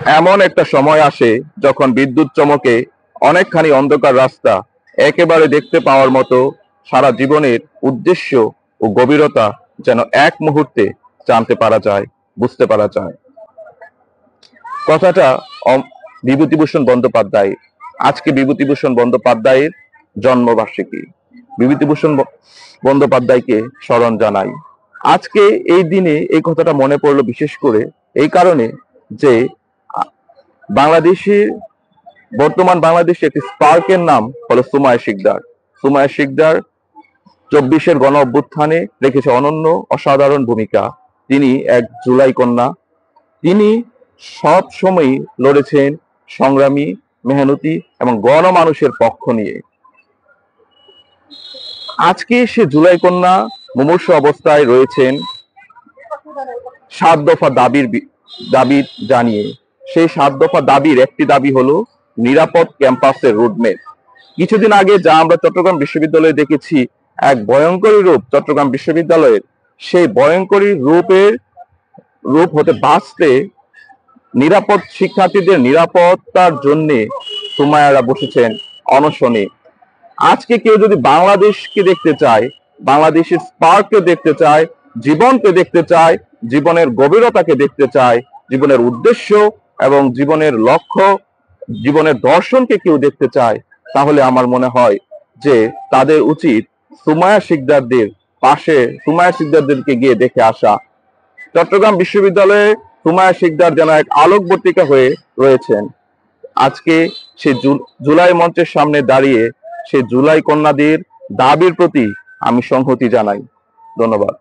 এমন একটা সময় আসে যখন বিদ্যুৎ চমকে অনেকখানি অন্ধকার রাস্তা একেবারে দেখতে পাওয়ার মতো সারা জীবনের উদ্দেশ্য ও গভীরতা যেন এক মুহূর্তে জানতে পারা যায়, বুঝতে পারা যায়। কথাটা বিভূতিভূষণ বন্দ্যোপাধ্যায়। আজকে বিভূতিভূষণ বন্দ্যোপাধ্যায়ের জন্মবার্ষিকী। বিভূতিভূষণ বন্দ্যোপাধ্যায়কে স্মরণ জানাই। আজকে এই দিনে এই কথাটা মনে পড়লো বিশেষ করে এই কারণে যে বাংলাদেশের বর্তমান বাংলাদেশে একটি স্পার্কের নাম হলো সুমাইয়া শিকদার। সুমাইয়া শিকদার 24-এর গণ অভ্যুত্থানে রেখেছে অনন্য অসাধারণ ভূমিকা। তিনি এক জুলাই কন্যা। তিনি সব সময় লড়েছেন সংগ্রামী, মেহনতি এবং গণমানুষের পক্ষ নিয়ে। আজকে সে জুলাই কন্যা মুমূর্ষু অবস্থায় রয়েছেন 7 দফা দাবি জানিয়ে। সেই 7 দফা দাবির একটি দাবি হলো নিরাপদ ক্যাম্পাসের রোডম্যাপ। কিছুদিন আগে যা আমরা চট্টগ্রাম বিশ্ববিদ্যালয়ে দেখেছি, এক ভয়ঙ্করী রূপ চট্টগ্রাম বিশ্ববিদ্যালয়ের, সেই ভয়ঙ্করী রূপ হতে বাঁচতে নিরাপদ শিক্ষার্থীদের নিরাপত্তার জন্য সুমাইয়ারা বসেছেন অনশনে। আজকে কেউ যদি বাংলাদেশকে দেখতে চায়, বাংলাদেশের স্পার্ককে দেখতে চায়, জীবনকে দেখতে চায়, জীবনের গভীরতাকে দেখতে চায়, জীবনের উদ্দেশ্য এবং জীবনের লক্ষ্য, জীবনের দর্শনকে কেউ দেখতে চায়, তাহলে আমার মনে হয় যে তাদের উচিত সুমাইয়া শিকদারদেরকে গিয়ে দেখে আসা। চট্টগ্রাম বিশ্ববিদ্যালয়ে সুমাইয়া শিকদার যেন এক আলোকবর্তিকা হয়ে রয়েছেন। আজকে সে জুলাই মঞ্চের সামনে দাঁড়িয়ে সে জুলাই কন্যাদের দাবির প্রতি আমি সংহতি জানাই। ধন্যবাদ।